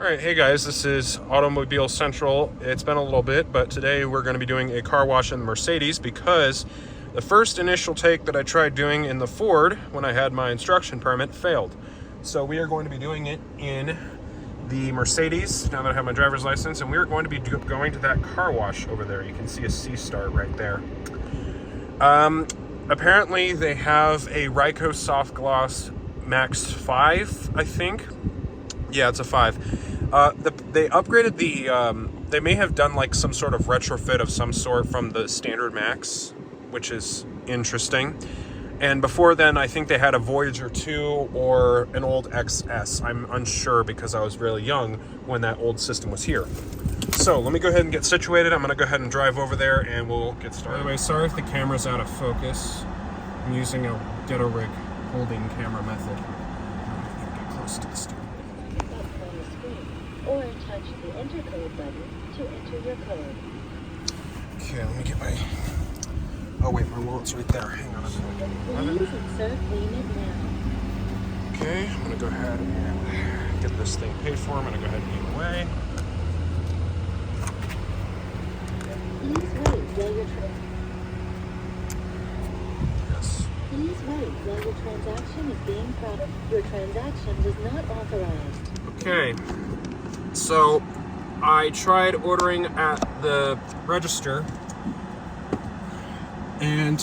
Alright, hey guys, this is Automobile Central. It's been a little bit, but today we're going to be doing a car wash in the Mercedes because the first initial take that I tried doing in the Ford when I had my instruction permit failed. So we are going to be doing it in the Mercedes now that I have my driver's license, and we are going to be going to that car wash over there. You can see a C-Star right there. Apparently they have a Ryko Softgloss MAXX 5, I think. Yeah, it's a 5. They upgraded the, they may have done like some sort of retrofit of some sort from the standard MAXX, which is interesting. And before then, I think they had a Voyager 2 or an old XS. I'm unsure because I was really young when that old system was here. So let me go ahead and get situated. I'm gonna go ahead and drive over there and we'll get started. By the way, sorry if the camera's out of focus. I'm using a ghetto rig holding camera method. Get close to the studio. Or touch the enter code button to enter your code. Okay, let me get my... Oh wait, my wallet's right there. Hang on a second. Please insert payment now. Okay, I'm gonna go ahead and get this thing paid for. I'm gonna go ahead and give it away. Please wait while Yes. Please wait while your transaction is being processed. Your transaction was not authorized. Okay, so I tried ordering at the register, and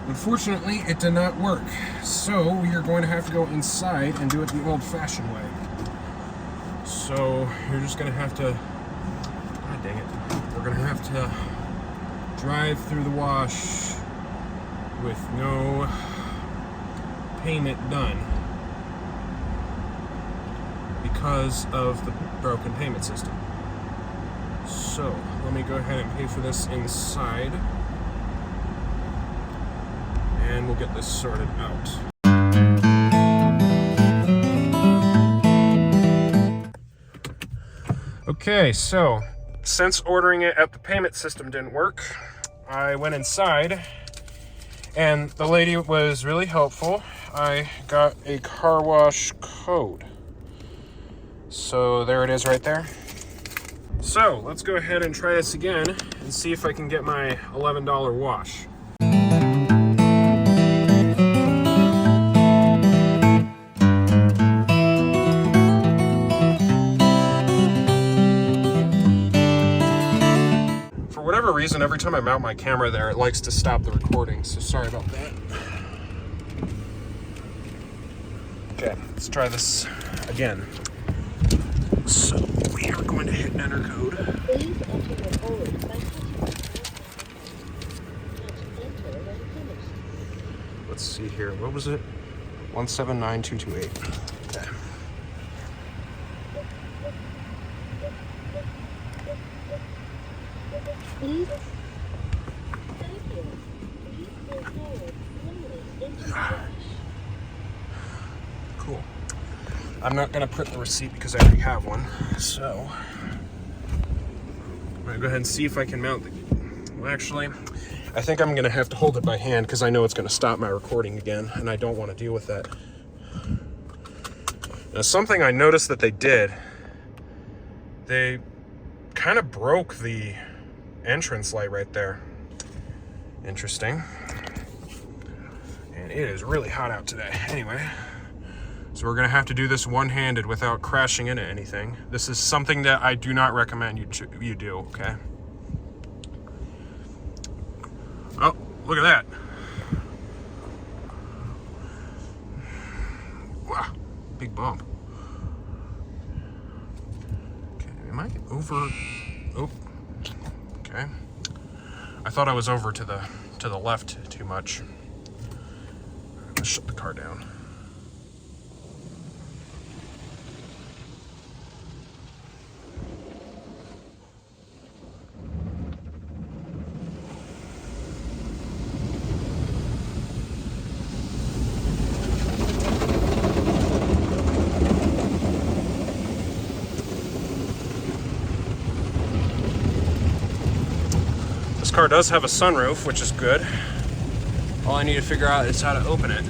unfortunately it did not work. So we are going to have to go inside and do it the old-fashioned way. So you're just going to have to, god dang it, we're going to have to drive through the wash with no payment done because of the broken payment system. So let me go ahead and pay for this inside, and we'll get this sorted out. Okay, so since ordering it at the payment system didn't work, I went inside and the lady was really helpful. I got a car wash code. So there it is right there. So let's go ahead and try this again and see if I can get my $11 wash. For whatever reason, every time I mount my camera there, it likes to stop the recording, so sorry about that. Okay, let's try this again. So we are going to hit enter code. Please enter your code by touching the touch enter when finished. Let's see here. What was it? 179228. Okay. Please. Thank you. Please go forward slowly into the wash. Cool. I'm not going to print the receipt because I already have one. So I'm going to go ahead and see if I can mount the... Well, actually, I think I'm going to have to hold it by hand because I know it's going to stop my recording again, and I don't want to deal with that. Now, something I noticed that they did, they kind of broke the entrance light right there. Interesting. And it is really hot out today. Anyway, so we're gonna have to do this one-handed without crashing into anything. This is something that I do not recommend you do, okay? Oh, look at that. Wow, big bump. Okay, am I over? Oh, okay. I thought I was over to the left too much. Let's shut the car down. This car does have a sunroof, which is good. All I need to figure out is how to open it.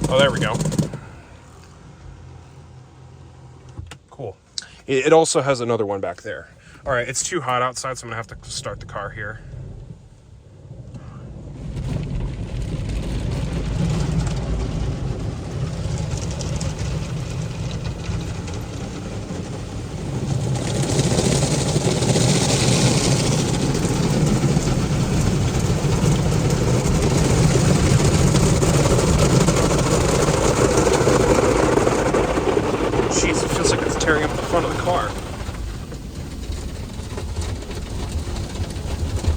Oh, there we go. Cool. It also has another one back there. All right, it's too hot outside, so I'm gonna have to start the car here. Jeez, it feels like it's tearing up the front of the car.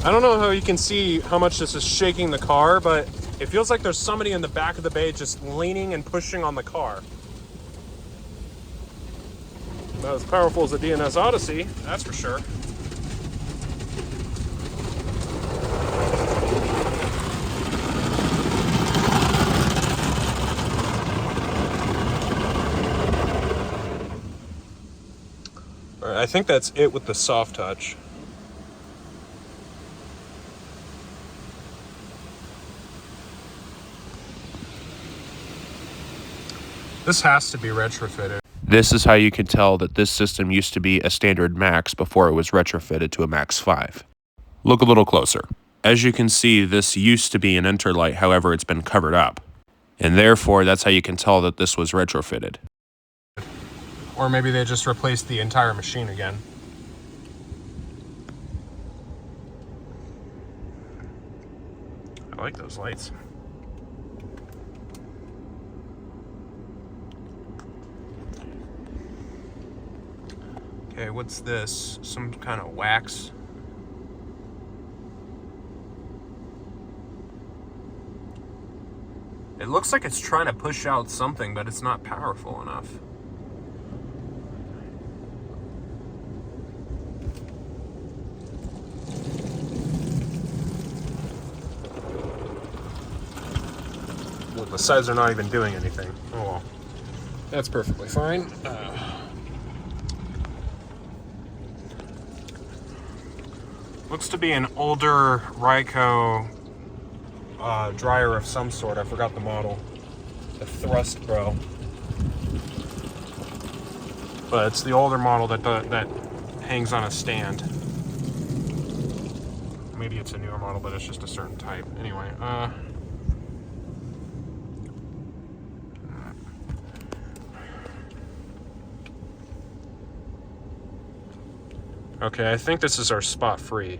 I don't know how you can see how much this is shaking the car, but it feels like there's somebody in the back of the bay just leaning and pushing on the car. Not as powerful as the DNS Odyssey, that's for sure. All right, I think that's it with the soft touch. This has to be retrofitted. This is how you can tell that this system used to be a standard MAXX before it was retrofitted to a MAXX 5. Look a little closer. As you can see, this used to be an interlight, however, it's been covered up. And therefore, that's how you can tell that this was retrofitted. Or maybe they just replaced the entire machine again. I like those lights. Okay, what's this? Some kind of wax? It looks like it's trying to push out something, but it's not powerful enough. Well, the sides are not even doing anything. Oh well. That's perfectly fine. Looks to be an older Ryko dryer of some sort. I forgot the model. The Thrust Pro. But it's the older model that hangs on a stand. Maybe it's a newer model, but it's just a certain type. Anyway, okay, I think this is our spot free.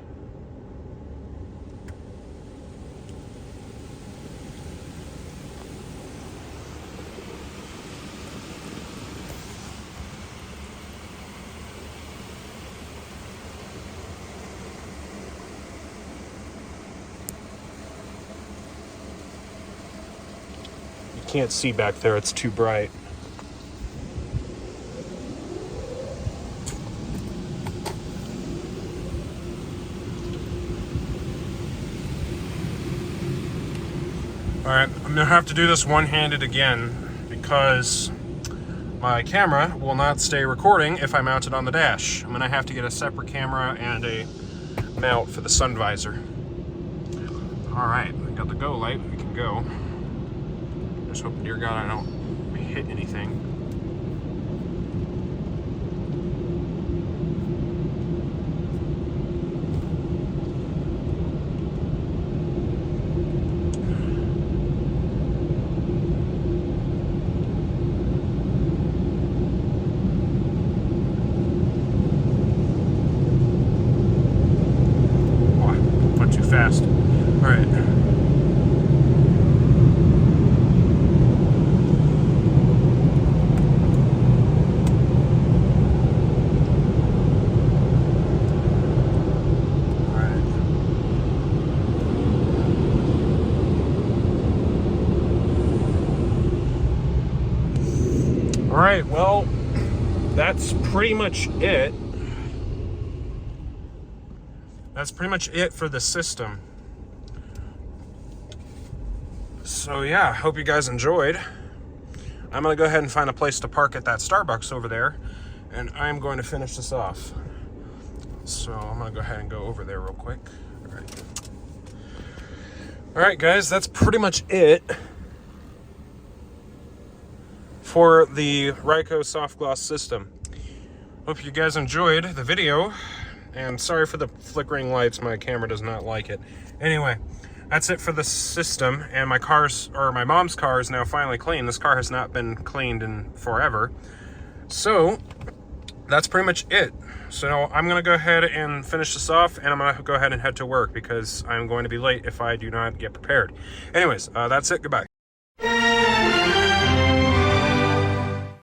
You can't see back there, it's too bright. Alright, I'm gonna have to do this one-handed again because my camera will not stay recording if I mount it on the dash. I'm gonna have to get a separate camera and a mount for the sun visor. Alright, I got the go light, we can go. Just hope, dear God, I don't hit anything. Fast. All right. All right, well, that's pretty much it. That's pretty much it for the system. So yeah, hope you guys enjoyed. I'm gonna go ahead and find a place to park at that Starbucks over there, and I'm going to finish this off. So I'm gonna go ahead and go over there real quick. All right guys, that's pretty much it. for the Ryko Softgloss system. Hope you guys enjoyed the video, and sorry for the flickering lights, my camera does not like it. Anyway, that's it for the system, and my mom's car is now finally clean. This car has not been cleaned in forever. So, that's pretty much it. So I'm gonna go ahead and finish this off, and I'm gonna go ahead and head to work because I'm going to be late if I do not get prepared. Anyways, that's it, goodbye.